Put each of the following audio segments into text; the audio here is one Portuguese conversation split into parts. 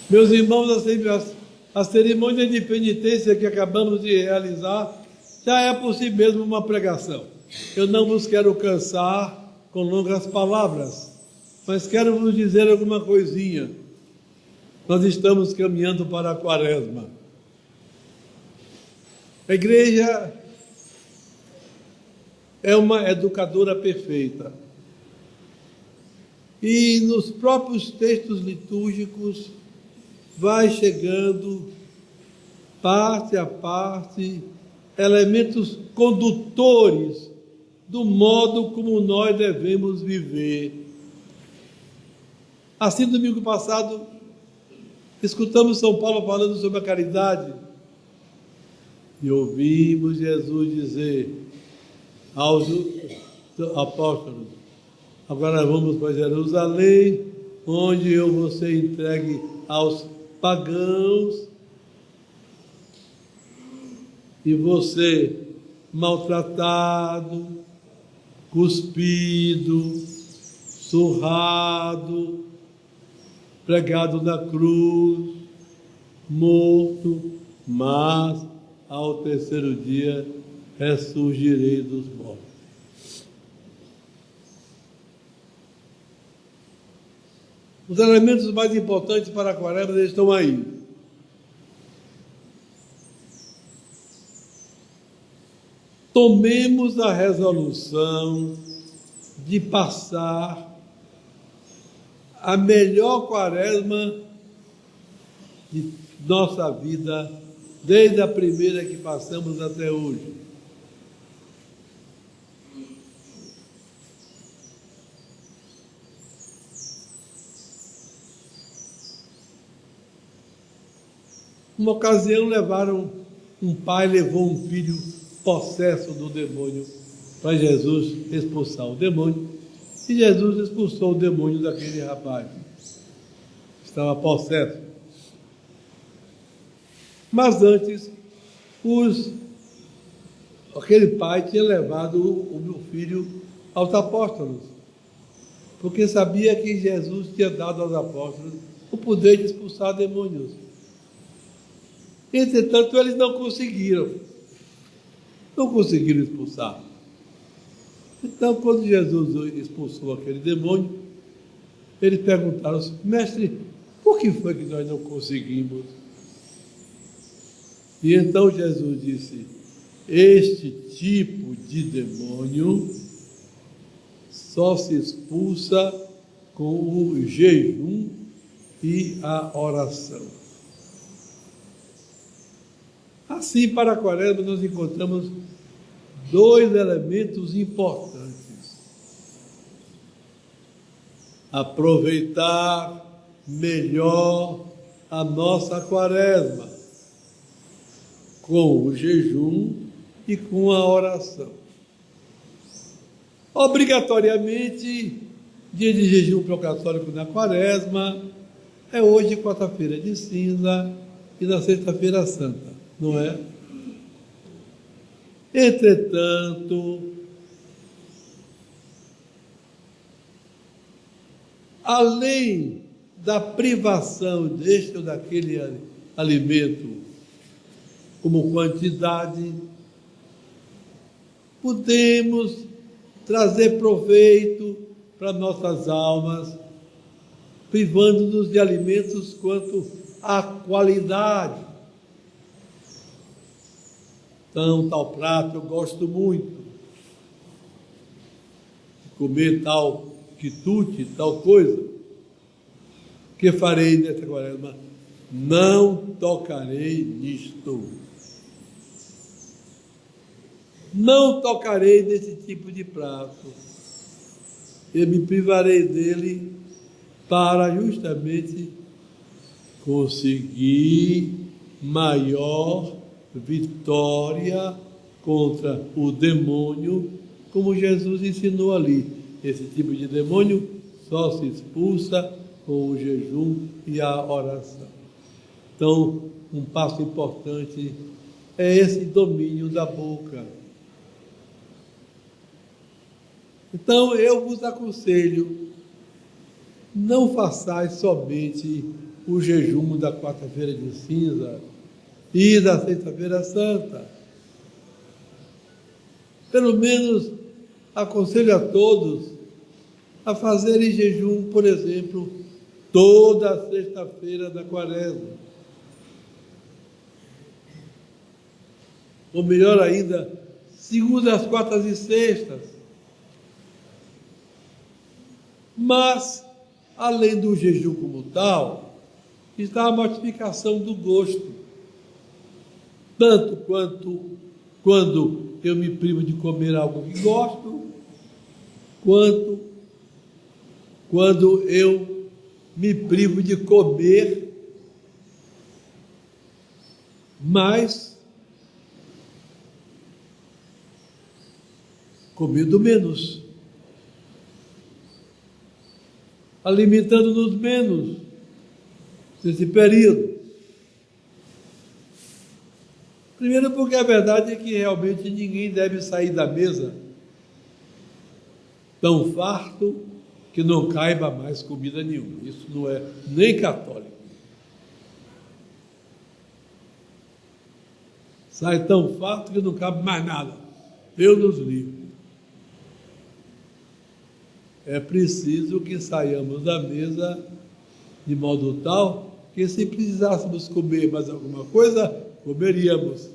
Meus irmãos, a cerimônia de penitência que acabamos de realizar já é por si mesmo uma pregação. Eu não vos quero cansar com longas palavras, mas quero vos dizer alguma coisinha. Nós estamos caminhando para a Quaresma. A igreja é uma educadora perfeita. E nos próprios textos litúrgicos vai chegando, parte a parte, elementos condutores do modo como nós devemos viver. Assim, domingo passado, escutamos São Paulo falando sobre a caridade e ouvimos Jesus dizer aos apóstolos: agora vamos para Jerusalém, onde eu vou ser entregue aos pagãos e vou ser maltratado, cuspido, surrado, pregado na cruz, morto, mas ao terceiro dia ressurgirei dos mortos. Os elementos mais importantes para a Quaresma estão aí. Tomemos a resolução de passar a melhor Quaresma de nossa vida, desde a primeira que passamos até hoje. Uma ocasião um pai levou um filho possesso do demônio para Jesus expulsar o demônio, e Jesus expulsou o demônio daquele rapaz. Estava possesso. Mas antes, aquele pai tinha levado o meu filho aos apóstolos, porque sabia que Jesus tinha dado aos apóstolos o poder de expulsar demônios. Entretanto, eles não conseguiram expulsar. Então, quando Jesus expulsou aquele demônio, eles perguntaram: mestre, por que foi que nós não conseguimos? E então Jesus disse: este tipo de demônio só se expulsa com o jejum e a oração. Assim, para a Quaresma, nós encontramos dois elementos importantes: aproveitar melhor a nossa Quaresma com o jejum e com a oração. Obrigatoriamente, dia de jejum para o católico na Quaresma é hoje, quarta-feira de cinza, e na sexta-feira santa, não é? Entretanto, além da privação deste ou daquele alimento como quantidade, podemos trazer proveito para nossas almas, privando-nos de alimentos quanto à qualidade. Então, tal prato eu gosto muito, de comer tal quitute, tal coisa. O que farei nesta Quaresma? Não tocarei nisto. Não tocarei nesse tipo de prato. Eu me privarei dele para justamente conseguir maior vitória contra o demônio, como Jesus ensinou ali. Esse tipo de demônio só se expulsa com o jejum e a oração. Então, um passo importante é esse domínio da boca. Então, eu vos aconselho, não façais somente o jejum da quarta-feira de cinza e da sexta-feira santa. Pelo menos aconselho a todos a fazerem jejum, por exemplo, toda a sexta-feira da quaresma. Ou melhor ainda, segundas, quartas e sextas. Mas, além do jejum como tal, está a mortificação do gosto. Tanto quanto quando eu me privo de comer algo que gosto, quanto quando eu me privo de comer mais, comendo menos, alimentando-nos menos nesse período. Primeiro porque a verdade é que realmente ninguém deve sair da mesa tão farto que não caiba mais comida nenhuma. Isso não é nem católico. Sai tão farto que não cabe mais nada. Deus nos livre. É preciso que saiamos da mesa de modo tal que, se precisássemos comer mais alguma coisa, comeríamos.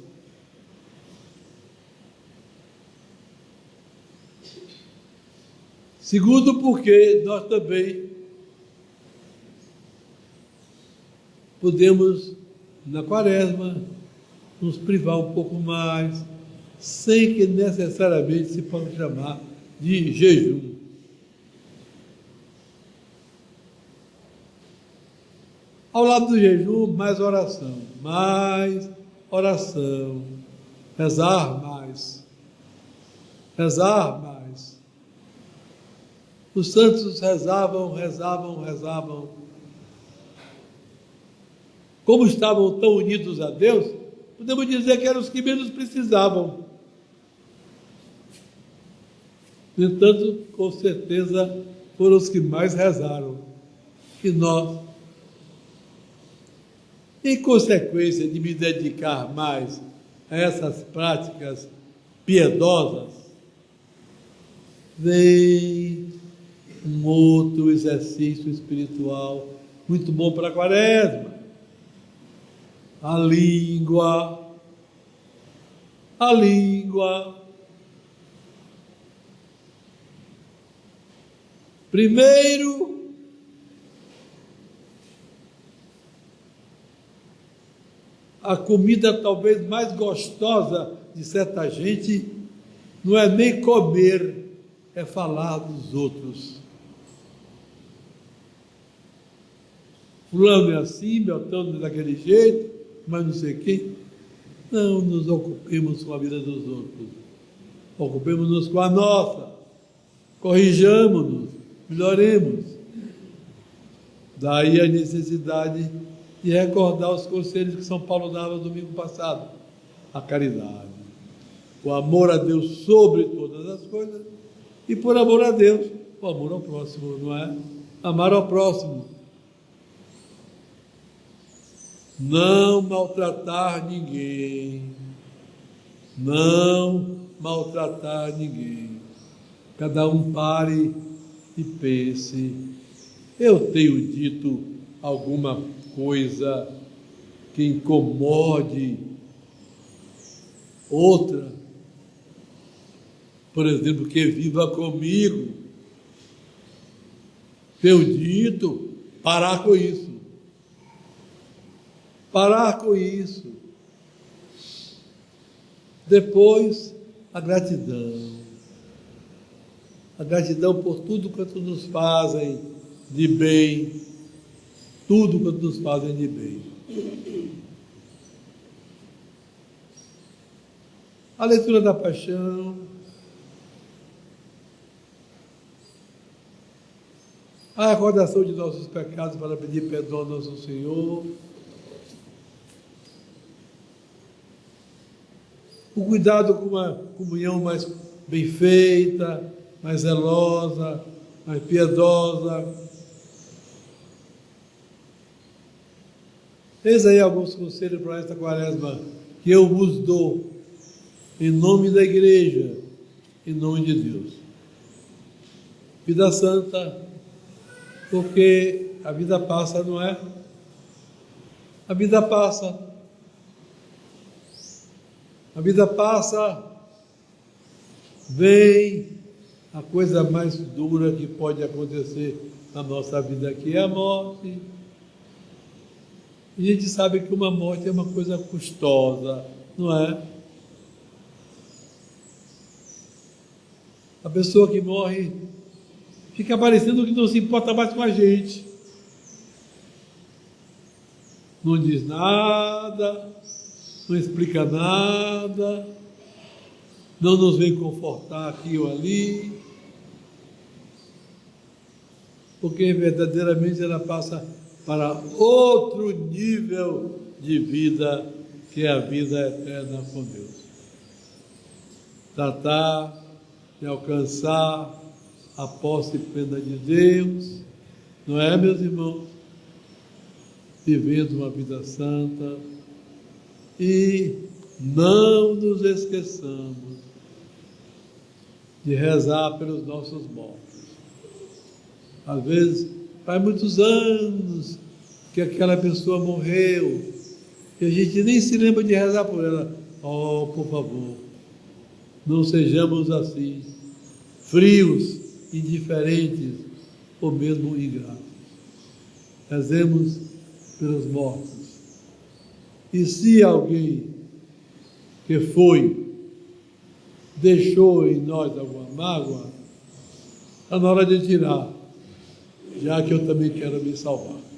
Segundo, porque nós também podemos, na quaresma, nos privar um pouco mais, sem que necessariamente se possa chamar de jejum. Ao lado do jejum, mais oração, rezar mais. Os santos rezavam. Como estavam tão unidos a Deus, podemos dizer que eram os que menos precisavam. No entanto, com certeza, foram os que mais rezaram. E nós, em consequência de me dedicar mais a essas práticas piedosas, vem um outro exercício espiritual muito bom para a quaresma. A língua. Primeiro, a comida talvez mais gostosa de certa gente não é nem comer, é falar dos outros. Fulano é assim, Beltrano é daquele jeito, mas não sei quem. Não nos ocupemos com a vida dos outros. Ocupemos-nos com a nossa. Corrijamos-nos, melhoremos. Daí a necessidade de recordar os conselhos que São Paulo dava no domingo passado. A caridade, o amor a Deus sobre todas as coisas e, por amor a Deus, o amor ao próximo, não é? Amar ao próximo. Não maltratar ninguém. Cada um pare e pense. Eu tenho dito alguma coisa que incomode outra, por exemplo, que viva comigo. Tenho dito parar com isso. Depois, a gratidão. A gratidão por tudo quanto nos fazem de bem. Tudo quanto nos fazem de bem. A leitura da paixão. A recordação de nossos pecados para pedir perdão ao nosso Senhor. O cuidado com uma comunhão mais bem feita, mais zelosa, mais piedosa. Eis aí alguns conselhos para esta quaresma que eu vos dou, em nome da igreja, em nome de Deus. Vida santa, porque a vida passa, não é? A vida passa. A vida passa. Vem a coisa mais dura que pode acontecer na nossa vida, que é a morte. E a gente sabe que uma morte é uma coisa custosa, não é? A pessoa que morre fica parecendo que não se importa mais com a gente. Não diz nada, não explica nada, não nos vem confortar aqui ou ali, porque verdadeiramente ela passa para outro nível de vida, que é a vida eterna com Deus. Tratar de alcançar a posse plena de Deus, não é, meus irmãos? Vivendo uma vida santa e não nos esqueçamos de rezar pelos nossos mortos. Às vezes, faz muitos anos que aquela pessoa morreu e a gente nem se lembra de rezar por ela. Oh, por favor, não sejamos assim, frios, indiferentes ou mesmo ingratos. Rezemos pelos mortos. E se alguém que foi, deixou em nós alguma mágoa, está na hora de tirar, já que eu também quero me salvar.